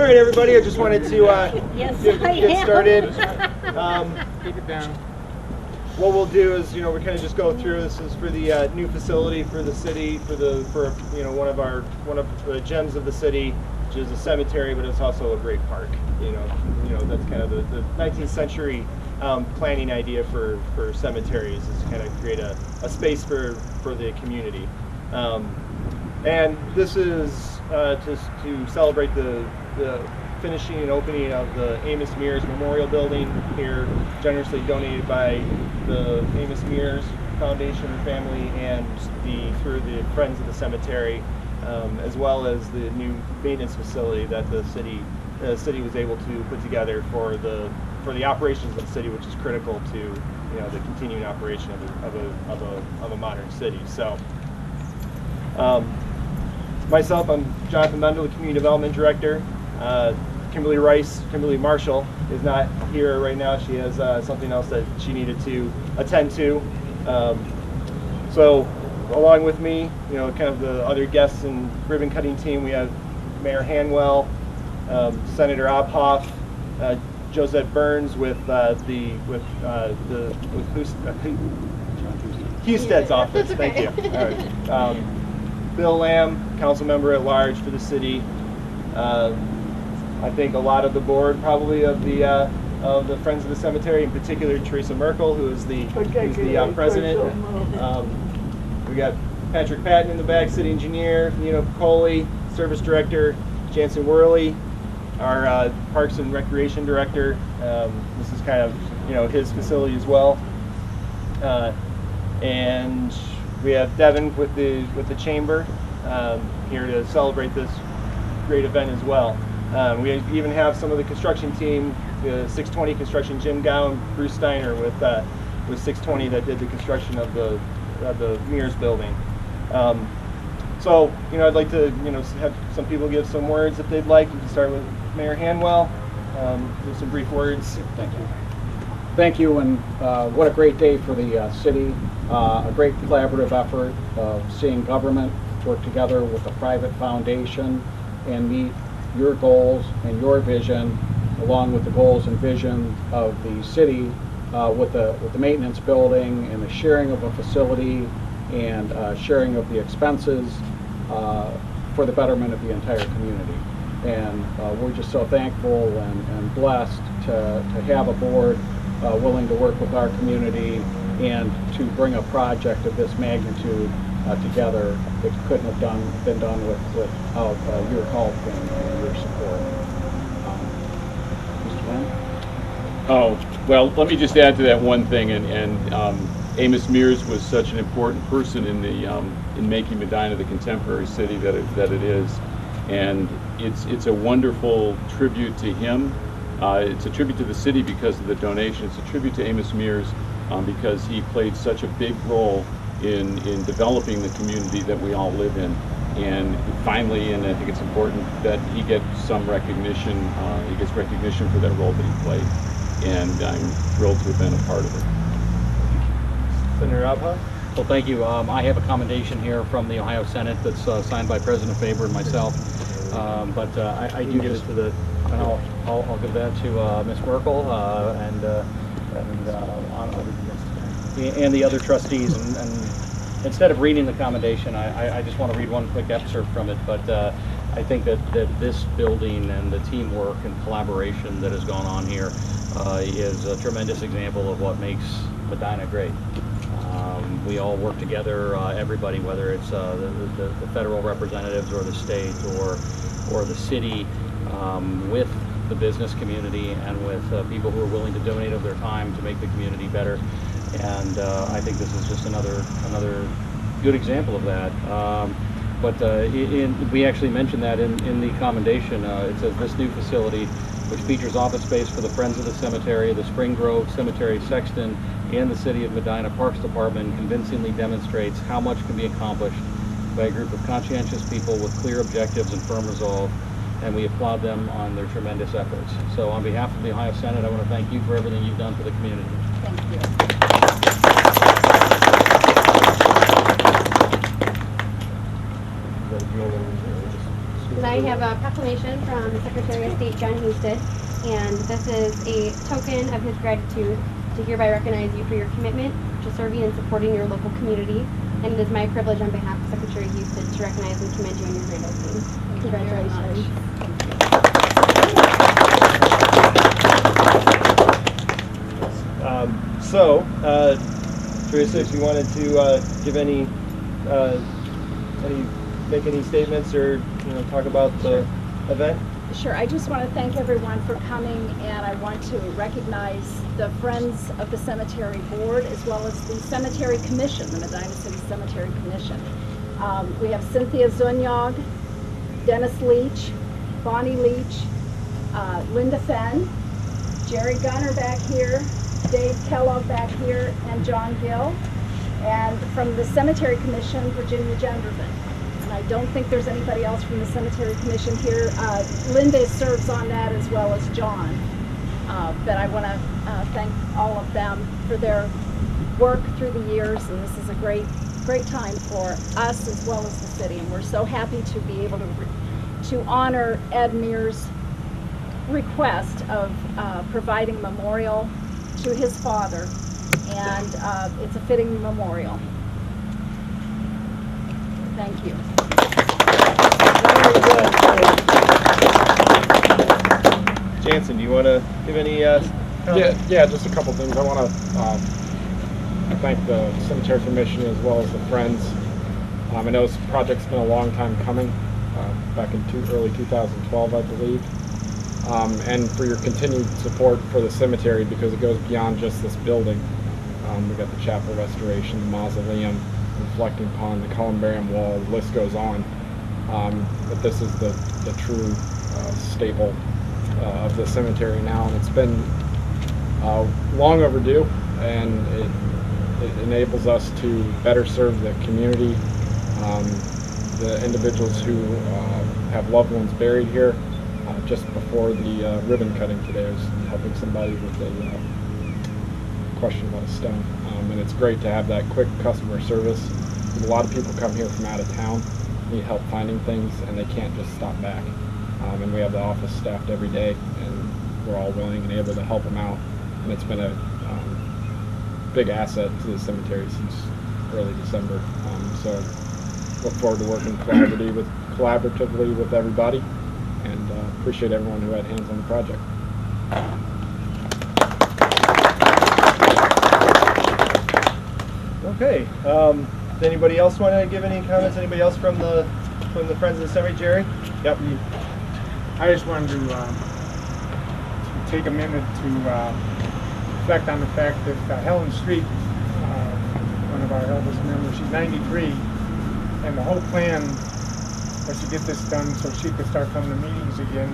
right, everybody. I just wanted to get started. Keep it down. What we'll do is, we kind of just go through. This is for the new facility for the city, for one of the gems of the city, which is a cemetery, but it's also a great park. That's kind of the 19th century planning idea for cemeteries, is to kind of create a space for the community. And this is to celebrate the finishing and opening of the Amos Mears Memorial Building here, generously donated by the Amos Mears Foundation and family, and through the Friends of the Cemetery, as well as the new maintenance facility that the city was able to put together for the operations of the city, which is critical to the continuing operation of a modern city. So. Myself, I'm Jonathan Mendel, the Community Development Director. Kimberly Marshall is not here right now. She has something else that she needed to attend to. So along with me, kind of the other guests and ribbon cutting team, we have Mayor Hanwell, Senator Obhoff, Josette Burns with Husted's office. Thank you. All right. Bill Lamb, council member at large for the city. I think a lot of the board, probably of the Friends of the Cemetery, in particular Teresa Merkel, who is the president. We got Patrick Patton in the back, city engineer, Nino Piccoli, service director, Jansen Worley, our Parks and Recreation director. This is kind of his facility as well. And we have Devin with the chamber here to celebrate this great event as well. We even have some of the construction team, the 620 construction, Jim Gown, Bruce Steiner with 620 that did the construction of the Mears building. So I'd like to have some people give some words if they'd like. You can start with Mayor Hanwell. With some brief words. Thank you. Thank you, and what a great day for the city. A great collaborative effort of seeing government work together with a private foundation and meet your goals and your vision, along with the goals and vision of the city, with the maintenance building and the sharing of a facility and sharing of the expenses for the betterment of the entire community. And we're just so thankful and blessed to have a board willing to work with our community and to bring a project of this magnitude together. It couldn't have been done without your help and your support. Mr. Lynn? Oh, well, let me just add to that one thing, and Amos Mears was such an important person in making Medina the contemporary city that it is, and it's a wonderful tribute to him. It's a tribute to the city because of the donation. It's a tribute to Amos Mears because he played such a big role in developing the community that we all live in. And finally, and I think it's important that he gets some recognition. He gets recognition for that role that he played, and I'm thrilled to have been a part of it. Senator Obhoff. Well, thank you. I have a commendation here from the Ohio Senate that's signed by President Faber and myself. But I do give it to the, and I'll give that to Ms. Merkel and the other trustees. And instead of reading the commendation, I just want to read one quick excerpt from it. But I think that this building and the teamwork and collaboration that has gone on here is a tremendous example of what makes Medina great. We all work together, everybody, whether it's the federal representatives or the state or the city, with the business community and with people who are willing to donate of their time to make the community better. And I think this is just another good example of that. We actually mentioned that in the commendation. It says this new facility, which features office space for the Friends of the Cemetery, the Spring Grove Cemetery Sexton, and the City of Medina Parks Department, convincingly demonstrates how much can be accomplished by a group of conscientious people with clear objectives and firm resolve, and we applaud them on their tremendous efforts. So on behalf of the Ohio Senate, I want to thank you for everything you've done for the community. Thank you. Can I I have a proclamation from the Secretary of State, John Husted, and this is a token of his gratitude to hereby recognize you for your commitment to serving and supporting your local community. And it is my privilege on behalf of Secretary Husted to recognize and commend you on your great opening. Congratulations. Teresa, if you wanted to give make any statements or talk about the event. Sure. I just want to thank everyone for coming, and I want to recognize the Friends of the Cemetery Board as well as the Cemetery Commission, the Medina City Cemetery Commission. We have Cynthia Zunyog, Dennis Leach, Bonnie Leach, Linda Fenn, Jerry Gunner back here, Dave Kellogg back here, and John Gill. And from the Cemetery Commission, Virginia Genderman. And I don't think there's anybody else from the Cemetery Commission here. Linda serves on that as well as John. But I want to thank all of them for their work through the years, and this is a great time for us as well as the city. And we're so happy to be able to honor Ed Mears' request of providing a memorial to his father, and it's a fitting memorial. Thank you. Jansen, do you want to give any Yeah, just a couple things. I want to thank the Cemetery Commission as well as the Friends. I know this project's been a long time coming, back in early 2012, I believe. And for your continued support for the cemetery, because it goes beyond just this building. We got the chapel restoration, the mausoleum, reflecting upon the columbarium wall, the list goes on. But this is the true staple of the cemetery now, and it's been long overdue, and it enables us to better serve the community, the individuals who have loved ones buried here. Just before the ribbon cutting today, I was helping somebody with a question about a stone, and it's great to have that quick customer service. A lot of people come here from out of town, need help finding things, and they can't just stop back. And we have the office staffed every day, and we're all willing and able to help them out. And it's been a big asset to the cemetery since early December. So look forward to working collaboratively with everybody, and appreciate everyone who had hands on the project. Okay. Does anybody else want to give any comments? Anybody else from the Friends of the Cemetery? Yep. I just wanted to take a minute to reflect on the fact that Helen Street, one of our eldest members, she's 93, and the whole plan was to get this done so she could start coming to meetings again.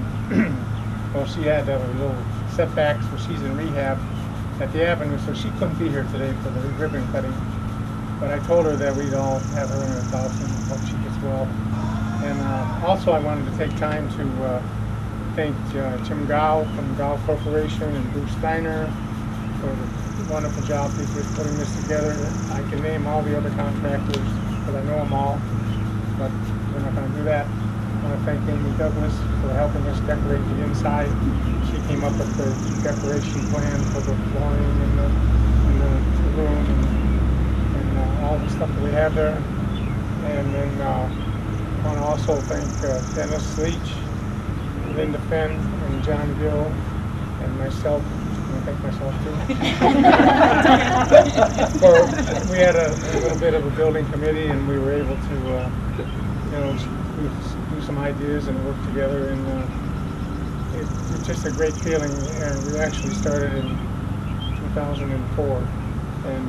Well, she had little setbacks where she's in rehab at the Avenue, so she couldn't be here today for the ribbon cutting. But I told her that we'd all have her in our thoughts and hope she gets well. And also I wanted to take time to thank Jim Gow from Gow Corporation and Bruce Steiner for the wonderful job they did putting this together. I can name all the other contractors because I know them all, but we're not going to do that. I want to thank Amy Douglas for helping us decorate the inside. She came up with the decoration plan for the flooring and the room and all the stuff that we have there. And then I want to also thank Dennis Leach, Linda Fenn, and John Gill, and myself. I want to thank myself too. We had a little bit of a building committee, and we were able to, do some ideas and work together. And it's just a great feeling. We actually started in 2004, and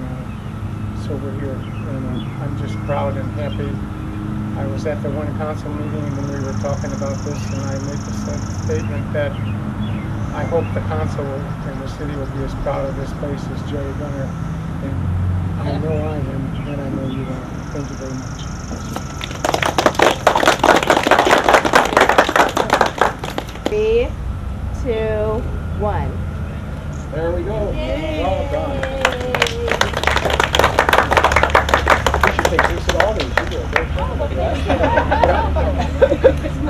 so we're here. And I'm just proud and happy. I was at the one council meeting when we were talking about this, and I made the statement that I hope the council and the city will be as proud of this place as Jerry Gunner. And I know I am, and I know you are. Thank you very much. 3, 2, 1. There we go. All done. You should take this at all. You should do a great job.